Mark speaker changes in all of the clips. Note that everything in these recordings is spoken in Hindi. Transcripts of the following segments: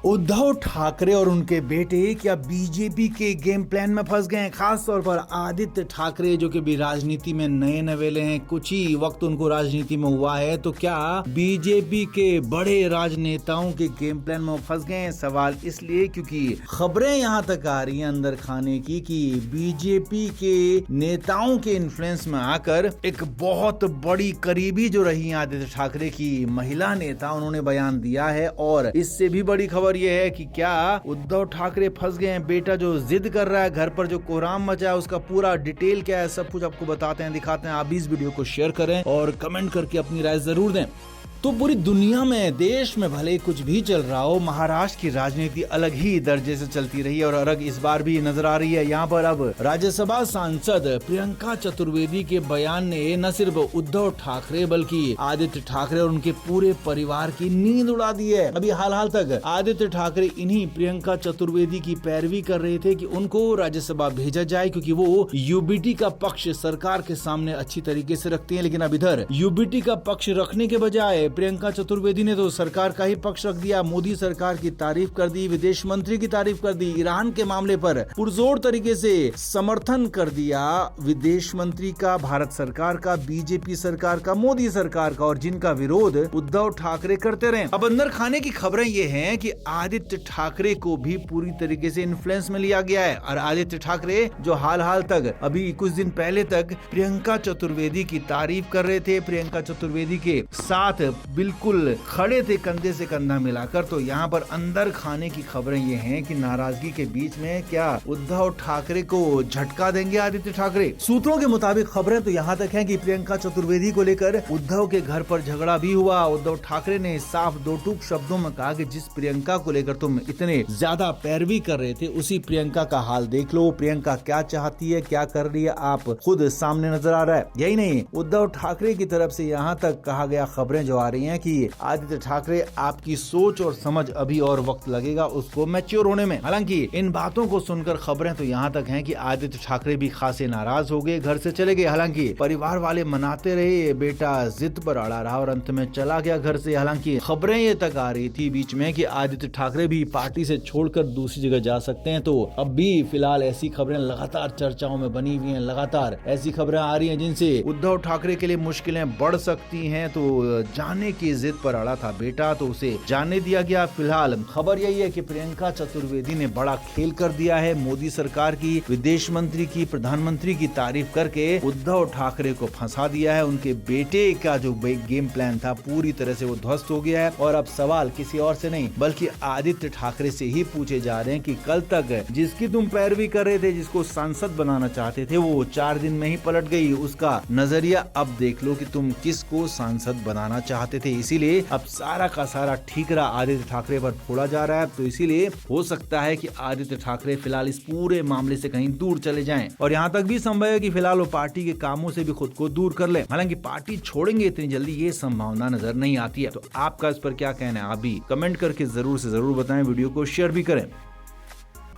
Speaker 1: उद्धव ठाकरे और उनके बेटे क्या बीजेपी के गेम प्लान में फंस गए हैं। खास तौर पर आदित्य ठाकरे जो कि भी राजनीति में नए नवेले हैं, कुछ ही वक्त उनको राजनीति में हुआ है, तो क्या बीजेपी के बड़े राजनेताओं के गेम प्लान में फंस गए हैं। सवाल इसलिए क्योंकि खबरें यहां तक आ रही हैं अंदर खाने की कि बीजेपी के नेताओं के इन्फ्लुएंस में आकर एक बहुत बड़ी करीबी जो रही आदित्य ठाकरे की महिला नेता, उन्होंने बयान दिया है। और इससे भी बड़ी खबर यह है कि क्या उद्धव ठाकरे फंस गए हैं। बेटा जो जिद कर रहा है, घर पर जो कोहराम मचा है, उसका पूरा डिटेल क्या है, सब कुछ आपको बताते हैं, दिखाते हैं। आप इस वीडियो को शेयर करें और कमेंट करके अपनी राय जरूर दें। तो पूरी दुनिया में, देश में भले कुछ भी चल रहा हो, महाराष्ट्र की राजनीति अलग ही दर्जे से चलती रही है और अलग इस बार भी नजर आ रही है। यहाँ पर अब राज्यसभा सांसद प्रियंका चतुर्वेदी के बयान ने न सिर्फ उद्धव ठाकरे बल्कि आदित्य ठाकरे और उनके पूरे परिवार की नींद उड़ा दी है। अभी हाल तक आदित्य ठाकरे इन्हीं प्रियंका चतुर्वेदी की पैरवी कर रहे थे कि उनको राज्यसभा भेजा जाए, क्योंकि वो यूबीटी का पक्ष सरकार के सामने अच्छी तरीके से रखते हैं। लेकिन अब इधर यूबीटी का पक्ष रखने के बजाय प्रियंका चतुर्वेदी ने तो सरकार का ही पक्ष रख दिया। मोदी सरकार की तारीफ कर दी, विदेश मंत्री की तारीफ कर दी, ईरान के मामले पर पुरजोर तरीके से समर्थन कर दिया विदेश मंत्री का, भारत सरकार का, बीजेपी सरकार का, मोदी सरकार का, और जिनका विरोध उद्धव ठाकरे करते रहे। अब अंदर खाने की खबरें ये हैं कि आदित्य ठाकरे को भी पूरी तरीके से इन्फ्लुएंस में लिया गया है। और आदित्य ठाकरे जो हाल तक, अभी कुछ दिन पहले तक प्रियंका चतुर्वेदी की तारीफ कर रहे थे, प्रियंका चतुर्वेदी के साथ बिल्कुल खड़े थे कंधे से कंधा मिलाकर। तो यहाँ पर अंदर खाने की खबरें ये हैं कि नाराजगी के बीच में क्या उद्धव ठाकरे को झटका देंगे आदित्य ठाकरे। सूत्रों के मुताबिक खबरें तो यहाँ तक हैं कि प्रियंका चतुर्वेदी को लेकर उद्धव के घर पर झगड़ा भी हुआ। उद्धव ठाकरे ने साफ दो टूक शब्दों में कहा कि जिस प्रियंका को लेकर तुम इतने ज्यादा पैरवी कर रहे थे, उसी प्रियंका का हाल देख लो। प्रियंका क्या चाहती है, क्या कर रही है, आप खुद सामने नजर आ रहा है। यही नहीं, उद्धव ठाकरे की तरफ से यहाँ तक कहा गया, खबरें जो आ रही हैं कि आदित्य ठाकरे, आपकी सोच और समझ अभी और वक्त लगेगा उसको मैच्योर होने में। हालांकि इन बातों को सुनकर खबरें तो यहाँ तक हैं कि आदित्य ठाकरे भी खासे नाराज हो गए, घर से चले गए। हालांकि परिवार वाले मनाते रहे, बेटा जिद पर अड़ा रहा और अंत में चला गया घर से। हालांकि खबरें ये तक आ रही थी बीच में कि आदित्य ठाकरे भी पार्टी से छोड़कर दूसरी जगह जा सकते हैं। तो अब भी फिलहाल ऐसी खबरें लगातार चर्चाओं में बनी हुई हैं, लगातार ऐसी खबरें आ रही हैं जिनसे उद्धव ठाकरे के लिए मुश्किलें बढ़ सकती हैं। तो जाने की जिद पर अड़ा था बेटा, तो उसे जाने दिया गया। फिलहाल खबर यही है कि प्रियंका चतुर्वेदी ने बड़ा खेल कर दिया है। मोदी सरकार की, विदेश मंत्री की, प्रधानमंत्री की तारीफ करके उद्धव ठाकरे को फंसा दिया है। उनके बेटे का जो गेम प्लान था पूरी तरह से वो ध्वस्त हो गया है। और अब सवाल किसी और से नहीं बल्कि आदित्य ठाकरे से ही पूछे जा रहे हैं कि कल तक जिसकी तुम पैरवी कर रहे थे, जिसको सांसद बनाना चाहते थे, वो 4 दिन में ही पलट गई। उसका नजरिया अब देख लो कि तुम किसको सांसद बनाना चाहते थे। इसीलिए अब सारा का सारा ठीकरा आदित्य ठाकरे पर फोड़ा जा रहा है। तो इसीलिए हो सकता है कि आदित्य ठाकरे फिलहाल इस पूरे मामले से कहीं दूर चले जाएं। और यहाँ तक भी संभव है कि फिलहाल वो पार्टी के कामों से भी खुद को दूर कर ले। हालांकि पार्टी छोड़ेंगे इतनी जल्दी, ये संभावना नजर नहीं आती है। तो आपका इस पर क्या कहना है, आप भी कमेंट करके जरूर से जरूर बताएं, वीडियो को शेयर भी करें।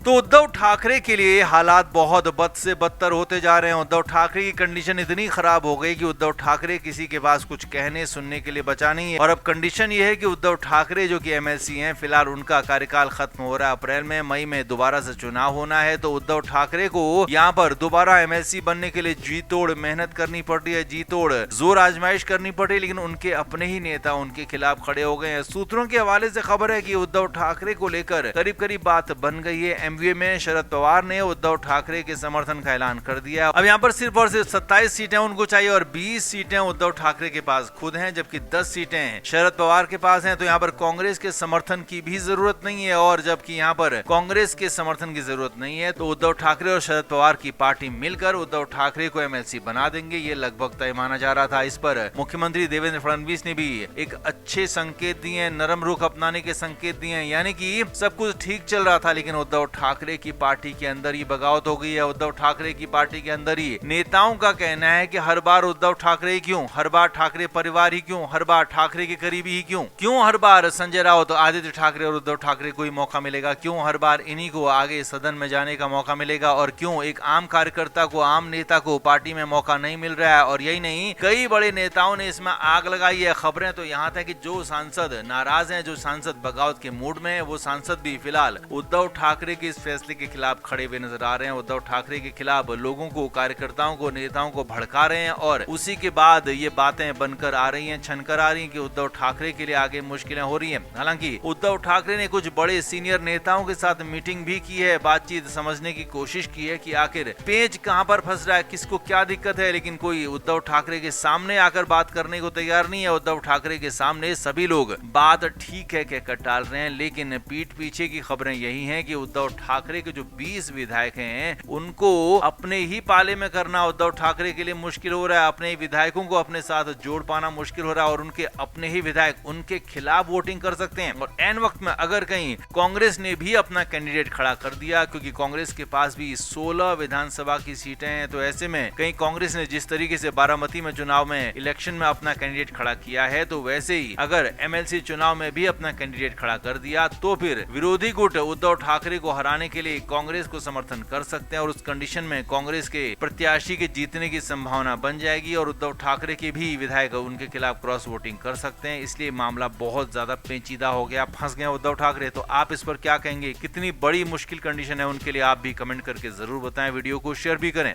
Speaker 1: तो उद्धव ठाकरे के लिए हालात बहुत बद से बदतर होते जा रहे हैं। उद्धव ठाकरे की कंडीशन इतनी खराब हो गई कि उद्धव ठाकरे किसी के पास कुछ कहने सुनने के लिए बचा नहीं है। और अब कंडीशन ये है कि उद्धव ठाकरे जो कि एमएलसी हैं, फिलहाल उनका कार्यकाल खत्म हो रहा है अप्रैल में। मई में दोबारा से चुनाव होना है। तो उद्धव ठाकरे को यहाँ पर दोबारा एमएलसी बनने के लिए जी तोड़ मेहनत करनी पड़ रही है, जी तोड़ जोर आजमाइश करनी पड़ रही है। लेकिन उनके अपने ही नेता उनके खिलाफ खड़े हो गए हैं। सूत्रों के हवाले से खबर है कि उद्धव ठाकरे को लेकर करीब करीब बात बन गई है। एमवीए में शरद पवार ने उद्धव ठाकरे के समर्थन का ऐलान कर दिया। अब यहाँ पर सिर्फ और सिर्फ 27 सीटें उनको चाहिए और 20 सीटें उद्धव ठाकरे के पास खुद हैं, जबकि 10 सीटें शरद पवार के पास हैं। तो यहाँ पर कांग्रेस के समर्थन की भी जरूरत नहीं है। और जबकि यहाँ पर कांग्रेस के समर्थन की जरूरत नहीं है, तो उद्धव ठाकरे और शरद पवार की पार्टी मिलकर उद्धव ठाकरे को एमएलसी बना देंगे। ये लगभग तय माना जा रहा था। इस पर मुख्यमंत्री देवेंद्र फडणवीस ने भी एक अच्छे संकेत दिए, नरम रुख अपनाने के संकेत दिए। यानी कि सब कुछ ठीक चल रहा था, लेकिन उद्धव
Speaker 2: ठाकरे की पार्टी के अंदर ही बगावत हो गई है। उद्धव ठाकरे की पार्टी के अंदर ही नेताओं का कहना है कि हर बार उद्धव ठाकरे ही क्यों, हर बार ठाकरे परिवार ही क्यों, हर बार ठाकरे के करीबी ही क्यों हर बार संजय राउत, आदित्य ठाकरे और उद्धव ठाकरे को ही मौका मिलेगा, क्यों हर बार इन्हीं को आगे सदन में जाने का मौका मिलेगा, और क्यों एक आम कार्यकर्ता को, आम नेता को पार्टी में मौका नहीं मिल रहा है। और यही नहीं, कई बड़े नेताओं ने इसमें आग लगाई है। खबरें तो यहाँ तक कि जो सांसद नाराज हैं, जो सांसद बगावत के मूड में है, वो सांसद भी फिलहाल उद्धव ठाकरे के इस फैसले के खिलाफ खड़े हुए नजर आ रहे हैं। उद्धव ठाकरे के खिलाफ लोगों को, कार्यकर्ताओं को, नेताओं को भड़का रहे हैं और उसी के बाद ये बातें बनकर आ रही हैं, छनकर आ रही हैं कि उद्धव ठाकरे के लिए आगे मुश्किलें हो रही हैं। हालांकि उद्धव ठाकरे ने कुछ बड़े सीनियर नेताओं के साथ मीटिंग भी की है, बातचीत समझने की कोशिश की है कि आखिर पेच कहां पर फंस रहा है, किसको क्या दिक्कत है, लेकिन कोई उद्धव ठाकरे के सामने आकर बात करने को तैयार नहीं है। उद्धव ठाकरे के सामने सभी लोग बात ठीक है कहकर टाल रहे हैं, लेकिन पीठ पीछे की खबरें यही हैं कि उद्धव ठाकरे के जो 20 विधायक हैं उनको अपने ही पाले में करना उद्धव ठाकरे के लिए मुश्किल हो रहा है। अपने विधायकों को अपने साथ जोड़ पाना मुश्किल हो रहा है और उनके अपने ही विधायक उनके खिलाफ वोटिंग कर सकते हैं। और एन वक्त में अगर कहीं कांग्रेस ने भी अपना कैंडिडेट खड़ा कर दिया, क्योंकि कांग्रेस के पास भी 16 विधानसभा की सीटें हैं, तो ऐसे में कहीं कांग्रेस ने जिस तरीके से बारामती में चुनाव में इलेक्शन में अपना कैंडिडेट खड़ा किया है, तो वैसे ही अगर एमएलसी चुनाव में भी अपना कैंडिडेट खड़ा कर दिया तो फिर विरोधी गुट उद्धव ठाकरे को हराने के लिए कांग्रेस को समर्थन कर सकते हैं और उस कंडीशन में कांग्रेस के प्रत्याशी के जीतने की संभावना बन जाएगी और उद्धव ठाकरे के भी विधायक उनके खिलाफ क्रॉस वोटिंग कर सकते हैं। इसलिए मामला बहुत ज्यादा पेचीदा हो गया, फंस गए उद्धव ठाकरे। तो आप इस पर क्या कहेंगे, कितनी बड़ी मुश्किल कंडीशन है उनके लिए, आप भी कमेंट करके जरूर बताएं, वीडियो को शेयर भी करें।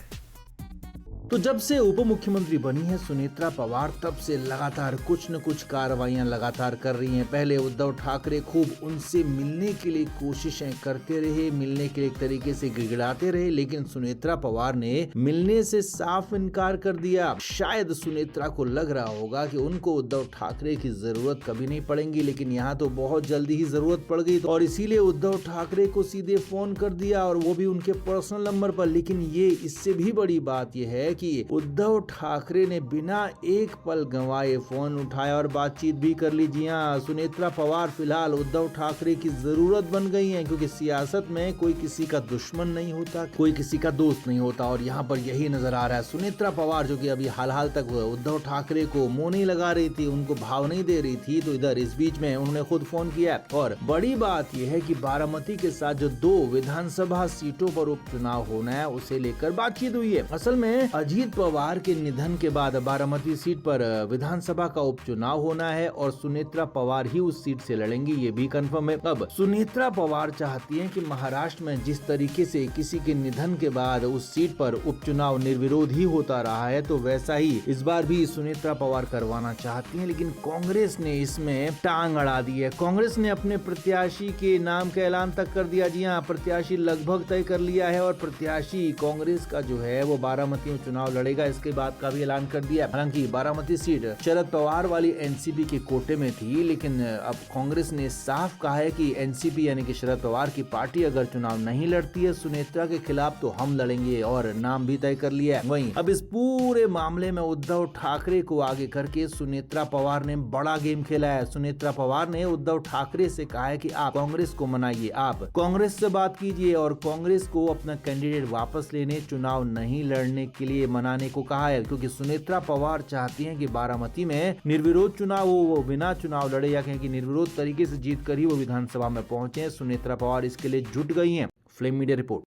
Speaker 1: तो जब से उप मुख्यमंत्री बनी है सुनेत्रा पवार, तब से लगातार कुछ न कुछ कार्रवाइयां लगातार कर रही हैं। पहले उद्धव ठाकरे खूब उनसे मिलने के लिए कोशिशें करते रहे, मिलने के एक तरीके से गिड़गिड़ाते रहे, लेकिन सुनेत्रा पवार ने मिलने से साफ इनकार कर दिया। शायद सुनेत्रा को लग रहा होगा कि उनको उद्धव ठाकरे की जरूरत कभी नहीं पड़ेगी, लेकिन यहाँ तो बहुत जल्दी ही जरूरत पड़ गई और इसीलिए उद्धव ठाकरे को सीधे फोन कर दिया और वो भी उनके पर्सनल नंबर पर। लेकिन ये इससे भी बड़ी बात यह है कि उद्धव ठाकरे ने बिना एक पल गंवाए फोन उठाया और बातचीत भी कर ली। जी हां, सुनेत्रा पवार फिलहाल उद्धव ठाकरे की जरूरत बन गई हैं, क्योंकि सियासत में कोई किसी का दुश्मन नहीं होता, कोई किसी का दोस्त नहीं होता और यहाँ पर यही नजर आ रहा है। सुनेत्रा पवार जो कि अभी हाल तक उद्धव ठाकरे को मुंह नहीं लगा रही थी, उनको भाव नहीं दे रही थी, तो इधर इस बीच में उन्होंने खुद फोन किया और बड़ी बात यह है कि बारामती के साथ जो 2 विधानसभा सीटों पर उपचुनाव होना है उसे लेकर बातचीत हुई है। असल में अजीत पवार के निधन के बाद बारामती सीट पर विधानसभा का उपचुनाव होना है और सुनेत्रा पवार ही उस सीट से लड़ेंगी, ये भी कंफर्म है। अब सुनेत्रा पवार चाहती हैं कि महाराष्ट्र में जिस तरीके से किसी के निधन के बाद उस सीट पर उपचुनाव निर्विरोध ही होता रहा है, तो वैसा ही इस बार भी सुनेत्रा पवार करवाना चाहती हैं, लेकिन कांग्रेस ने इसमें टांग अड़ा दी है। कांग्रेस ने अपने प्रत्याशी के नाम का ऐलान तक कर दिया। जी हाँ, प्रत्याशी लगभग तय कर लिया है और प्रत्याशी कांग्रेस का जो है वो बारामती में चुनाव लड़ेगा, इसके बाद का भी ऐलान कर दिया। हालांकि बारामती सीट शरद पवार वाली एनसीपी के कोटे में थी, लेकिन अब कांग्रेस ने साफ कहा है कि एनसीपी यानी कि शरद पवार की पार्टी अगर चुनाव नहीं लड़ती है सुनेत्रा के खिलाफ तो हम लड़ेंगे और नाम भी तय कर लिया है। वहीं अब इस पूरे मामले में उद्धव ठाकरे को आगे करके सुनेत्रा पवार ने बड़ा गेम खेला है। सुनेत्रा पवार ने उद्धव ठाकरे से कहा है कि आप कांग्रेस को मनाइए, आप कांग्रेस से बात कीजिए और कांग्रेस को अपना कैंडिडेट वापस लेने, चुनाव नहीं लड़ने के लिए मनाने को कहा है, क्योंकि सुनेत्रा पवार चाहती हैं कि बारामती में निर्विरोध चुनाव हो, वो बिना चुनाव लड़े या कहें कि निर्विरोध तरीके से जीत कर ही वो विधानसभा में पहुंचे। सुनेत्रा पवार इसके लिए जुट गई हैं। Flame media report.